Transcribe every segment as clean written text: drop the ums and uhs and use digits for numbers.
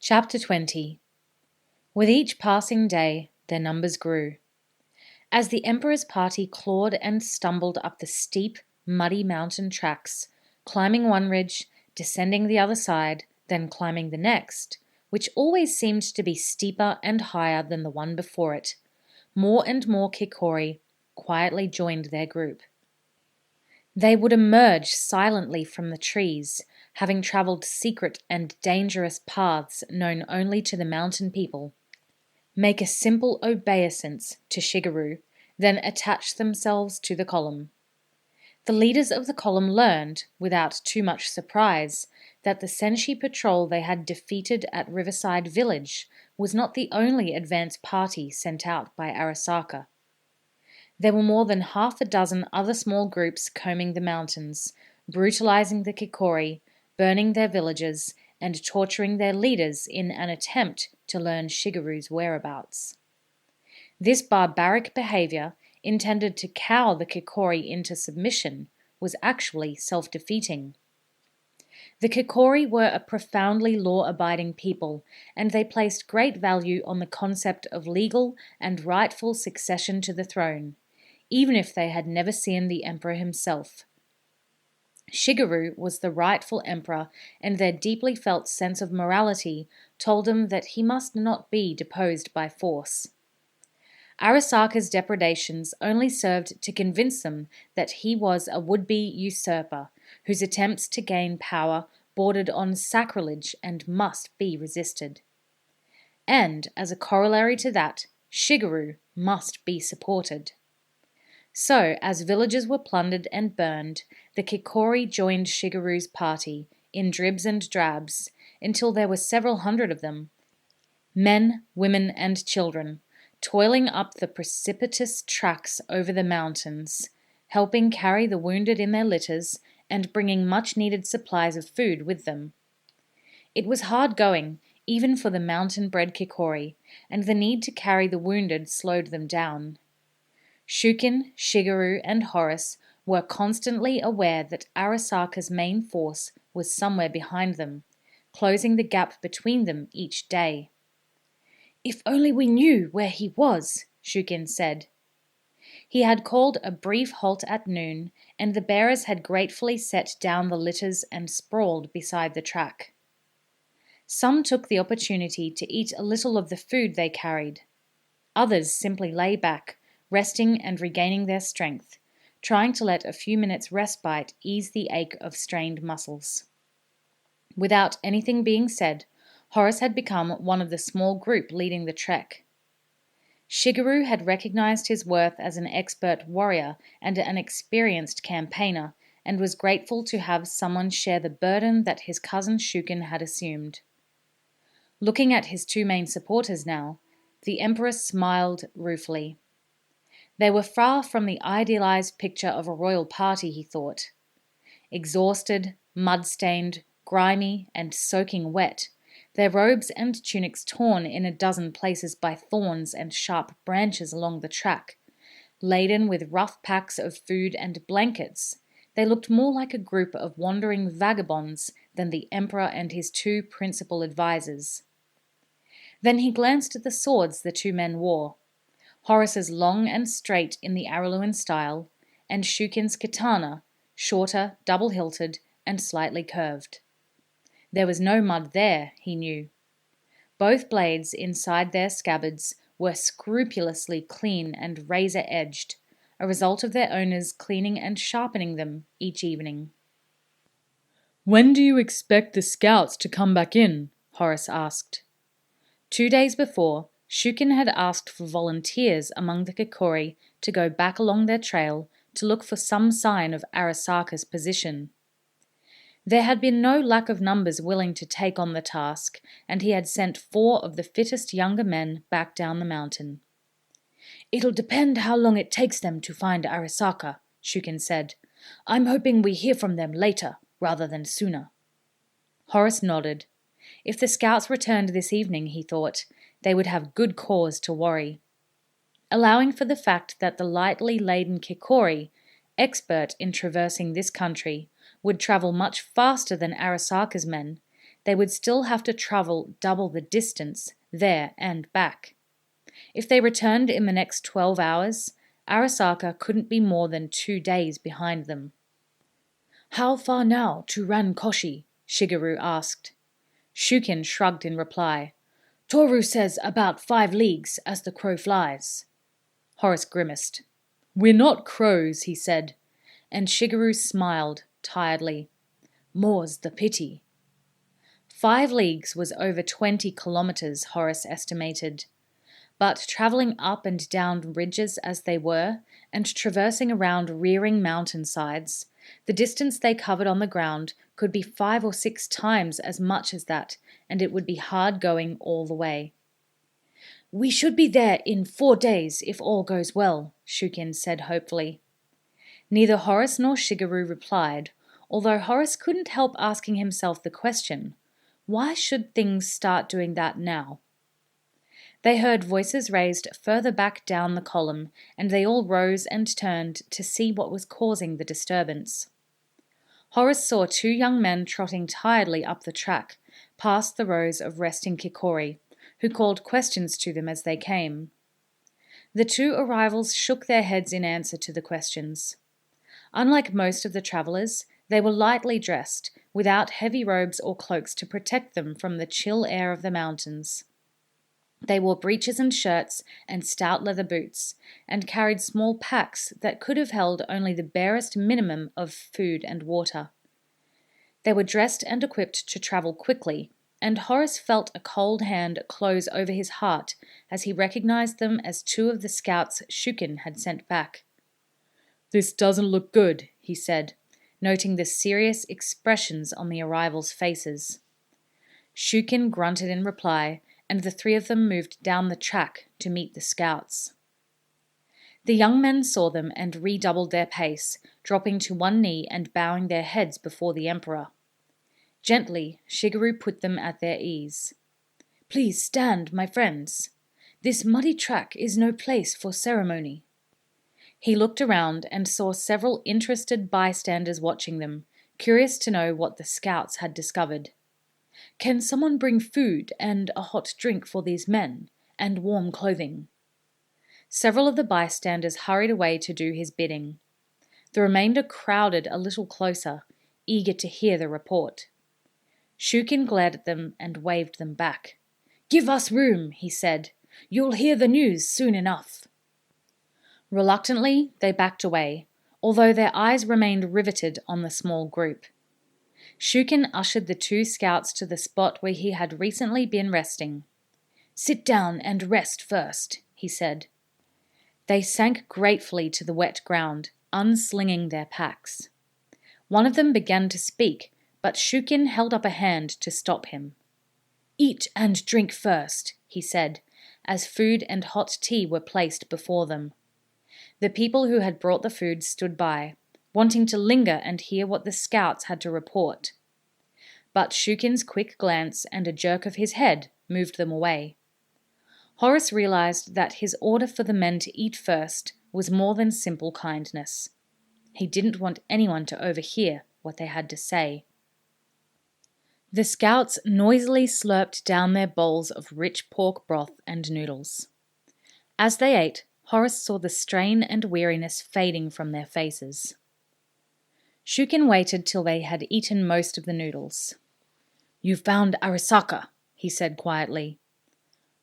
Chapter 20. With each passing day, their numbers grew. As the Emperor's party clawed and stumbled up the steep, muddy mountain tracks, climbing one ridge, descending the other side, then climbing the next, which always seemed to be steeper and higher than the one before it, more and more Kikori quietly joined their group. They would emerge silently from the trees, having travelled secret and dangerous paths known only to the mountain people, make a simple obeisance to Shigeru, then attach themselves to the column. The leaders of the column learned, without too much surprise, that the Senshi patrol they had defeated at Riverside Village was not the only advance party sent out by Arasaka. There were more than half a dozen other small groups combing the mountains, brutalizing the Kikori, burning their villages, and torturing their leaders in an attempt to learn Shigeru's whereabouts. This barbaric behavior, intended to cow the Kikori into submission, was actually self-defeating. The Kikori were a profoundly law-abiding people, and they placed great value on the concept of legal and rightful succession to the throne, even if they had never seen the emperor himself. Shigeru was the rightful emperor, and their deeply felt sense of morality told them that he must not be deposed by force. Arasaka's depredations only served to convince them that he was a would-be usurper, whose attempts to gain power bordered on sacrilege and must be resisted. And, as a corollary to that, Shigeru must be supported. So, as villages were plundered and burned, the Kikori joined Shigeru's party, in dribs and drabs, until there were several hundred of them, men, women, and children, toiling up the precipitous tracks over the mountains, helping carry the wounded in their litters, and bringing much-needed supplies of food with them. It was hard going, even for the mountain-bred Kikori, and the need to carry the wounded slowed them down. Shukin, Shigeru, and Horace were constantly aware that Arasaka's main force was somewhere behind them, closing the gap between them each day. "If only we knew where he was," Shukin said. He had called a brief halt at noon, and the bearers had gratefully set down the litters and sprawled beside the track. Some took the opportunity to eat a little of the food they carried. Others simply lay back, resting and regaining their strength, trying to let a few minutes' respite ease the ache of strained muscles. Without anything being said, Horace had become one of the small group leading the trek. Shigeru had recognized his worth as an expert warrior and an experienced campaigner, and was grateful to have someone share the burden that his cousin Shukin had assumed. Looking at his two main supporters now, the Emperor smiled ruefully. They were far from the idealized picture of a royal party, he thought. Exhausted, mud-stained, grimy, and soaking wet, their robes and tunics torn in a dozen places by thorns and sharp branches along the track, laden with rough packs of food and blankets, they looked more like a group of wandering vagabonds than the Emperor and his two principal advisers. Then he glanced at the swords the two men wore, Horace's long and straight in the Araluen style, and Shukin's katana, shorter, double-hilted, and slightly curved. There was no mud there, he knew. Both blades inside their scabbards were scrupulously clean and razor-edged, a result of their owners cleaning and sharpening them each evening. "When do you expect the scouts to come back in?" Horace asked. 2 days before, Shukin had asked for volunteers among the Kikori to go back along their trail to look for some sign of Arasaka's position. There had been no lack of numbers willing to take on the task, and he had sent 4 of the fittest younger men back down the mountain. "It'll depend how long it takes them to find Arasaka," Shukin said. "I'm hoping we hear from them later, rather than sooner." Horace nodded. If the scouts returned this evening, he thought, they would have good cause to worry. Allowing for the fact that the lightly laden Kikori, expert in traversing this country, would travel much faster than Arasaka's men, They would still have to travel double the distance there and back. If they returned in the next 12 hours, Arasaka couldn't be more than 2 days behind them. "How far now to Rankoshi?" Shigeru asked. Shukin shrugged in reply. "Toru says about 5 leagues as the crow flies." Horace grimaced. "We're not crows," he said, and Shigeru smiled tiredly. "More's the pity." 5 leagues was over 20 kilometers, Horace estimated. But traveling up and down ridges as they were, and traversing around rearing mountainsides, the distance they covered on the ground could be 5 or 6 times as much as that, and it would be hard going all the way. "We should be there in 4 days if all goes well," Shukin said hopefully. Neither Horace nor Shigeru replied, although Horace couldn't help asking himself the question, why should things start doing that now? They heard voices raised further back down the column, and they all rose and turned to see what was causing the disturbance. Horace saw 2 young men trotting tiredly up the track, past the rows of resting Kikori, who called questions to them as they came. The 2 arrivals shook their heads in answer to the questions. Unlike most of the travellers, they were lightly dressed, without heavy robes or cloaks to protect them from the chill air of the mountains. They wore breeches and shirts and stout leather boots, and carried small packs that could have held only the barest minimum of food and water. They were dressed and equipped to travel quickly, and Horace felt a cold hand close over his heart as he recognized them as 2 of the scouts Shukin had sent back. "This doesn't look good," he said, noting the serious expressions on the arrivals' faces. Shukin grunted in reply, and the 3 of them moved down the track to meet the scouts. The young men saw them and redoubled their pace, dropping to one knee and bowing their heads before the Emperor. Gently, Shigeru put them at their ease. "Please stand, my friends. This muddy track is no place for ceremony." He looked around and saw several interested bystanders watching them, curious to know what the scouts had discovered. "Can someone bring food and a hot drink for these men, and warm clothing?" Several of the bystanders hurried away to do his bidding. The remainder crowded a little closer, eager to hear the report. Shukin glared at them and waved them back. "Give us room," he said. "You'll hear the news soon enough." Reluctantly, they backed away, although their eyes remained riveted on the small group. Shukin ushered the 2 scouts to the spot where he had recently been resting. "Sit down and rest first," he said. They sank gratefully to the wet ground, unslinging their packs. One of them began to speak, but Shukin held up a hand to stop him. "Eat and drink first," he said, as food and hot tea were placed before them. The people who had brought the food stood by, wanting to linger and hear what the scouts had to report. But Shukin's quick glance and a jerk of his head moved them away. Horace realized that his order for the men to eat first was more than simple kindness. He didn't want anyone to overhear what they had to say. The scouts noisily slurped down their bowls of rich pork broth and noodles. As they ate, Horace saw the strain and weariness fading from their faces. Shukin waited till they had eaten most of the noodles. "You found Arasaka," he said quietly.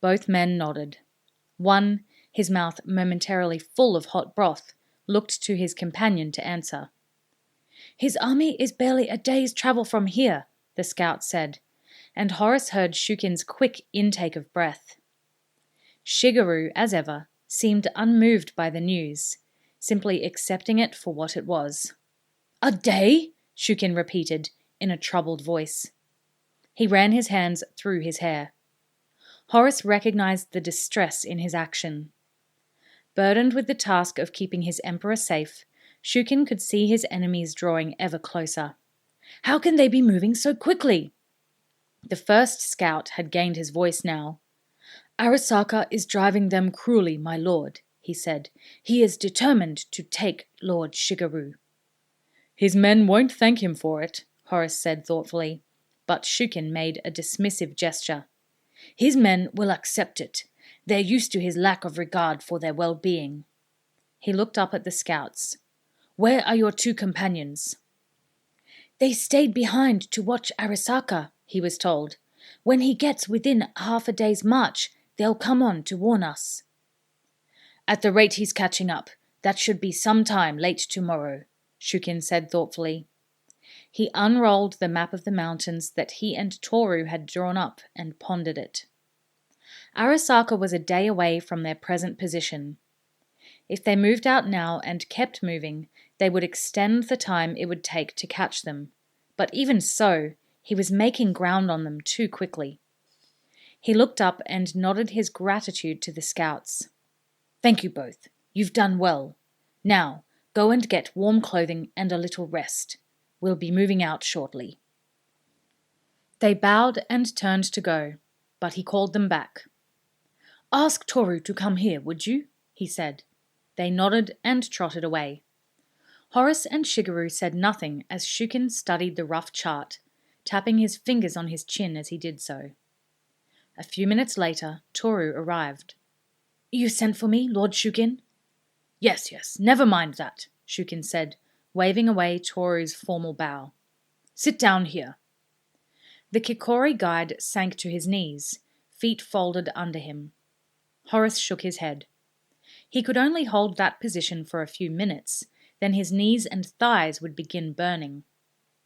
Both men nodded. One, his mouth momentarily full of hot broth, looked to his companion to answer. "His army is barely a day's travel from here," the scout said, and Horace heard Shukin's quick intake of breath. Shigeru, as ever, seemed unmoved by the news, simply accepting it for what it was. "A day?" Shukin repeated, in a troubled voice. He ran his hands through his hair. Horace recognized the distress in his action. Burdened with the task of keeping his emperor safe, Shukin could see his enemies drawing ever closer. "How can they be moving so quickly?" The first scout had gained his voice now. "Arasaka is driving them cruelly, my lord," he said. "He is determined to take Lord Shigeru." "His men won't thank him for it," Horace said thoughtfully. but Shukin made a dismissive gesture. His men will accept it. They're used to his lack of regard for their well-being. He looked up at the scouts. Where are your 2 companions? They stayed behind to watch Arasaka, he was told. When he gets within half a day's march, they'll come on to warn us. At the rate he's catching up, that should be some time late tomorrow, Shukin said thoughtfully. He unrolled the map of the mountains that he and Toru had drawn up and pondered it. Arasaka was a day away from their present position. If they moved out now and kept moving, they would extend the time it would take to catch them. But even so, he was making ground on them too quickly. He looked up and nodded his gratitude to the scouts. Thank you both. You've done well. Now, go and get warm clothing and a little rest. We'll be moving out shortly. They bowed and turned to go, but he called them back. Ask Toru to come here, would you? He said. They nodded and trotted away. Horace and Shigeru said nothing as Shukin studied the rough chart, tapping his fingers on his chin as he did so. A few minutes later, Toru arrived. You sent for me, Lord Shukin? Yes, never mind that, Shukin said, waving away Toru's formal bow. Sit down here. The Kikori guide sank to his knees, feet folded under him. Horace shook his head. He could only hold that position for a few minutes, then his knees and thighs would begin burning.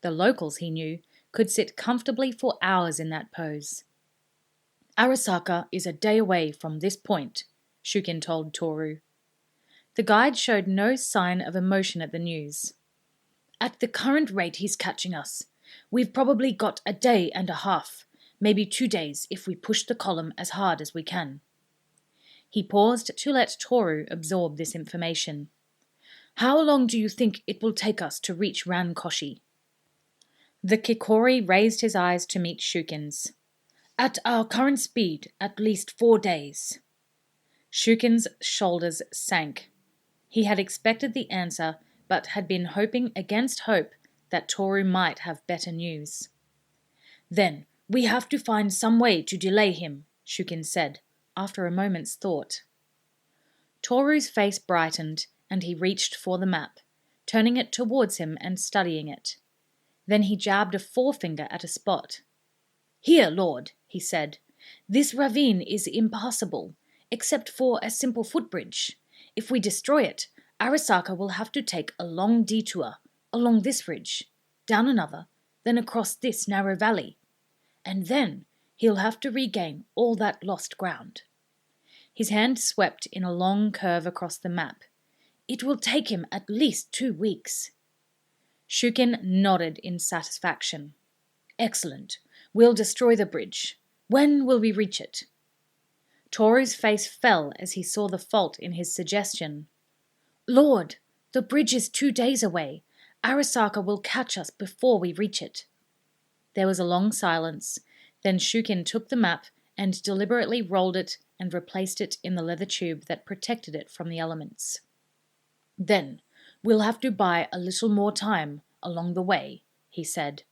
The locals, he knew, could sit comfortably for hours in that pose. Arasaka is a day away from this point, Shukin told Toru. The guide showed no sign of emotion at the news. At the current rate he's catching us, we've probably got a day and a half, maybe 2 days if we push the column as hard as we can. He paused to let Toru absorb this information. How long do you think it will take us to reach Rankoshi? The Kikori raised his eyes to meet Shukin's. At our current speed, at least 4 days. Shukin's shoulders sank. He had expected the answer, but had been hoping against hope that Toru might have better news. Then we have to find some way to delay him, Shukin said, after a moment's thought. Toru's face brightened, and he reached for the map, turning it towards him and studying it. Then he jabbed a forefinger at a spot. Here, Lord, he said, this ravine is impassable, except for a simple footbridge. If we destroy it, Arasaka will have to take a long detour along this ridge, down another, then across this narrow valley. And then he'll have to regain all that lost ground. His hand swept in a long curve across the map. It will take him at least 2 weeks. Shukin nodded in satisfaction. Excellent. We'll destroy the bridge. When will we reach it? Toru's face fell as he saw the fault in his suggestion. Lord, the bridge is 2 days away. Arasaka will catch us before we reach it. There was a long silence. Then Shukin took the map and deliberately rolled it and replaced it in the leather tube that protected it from the elements. Then we'll have to buy a little more time along the way, he said.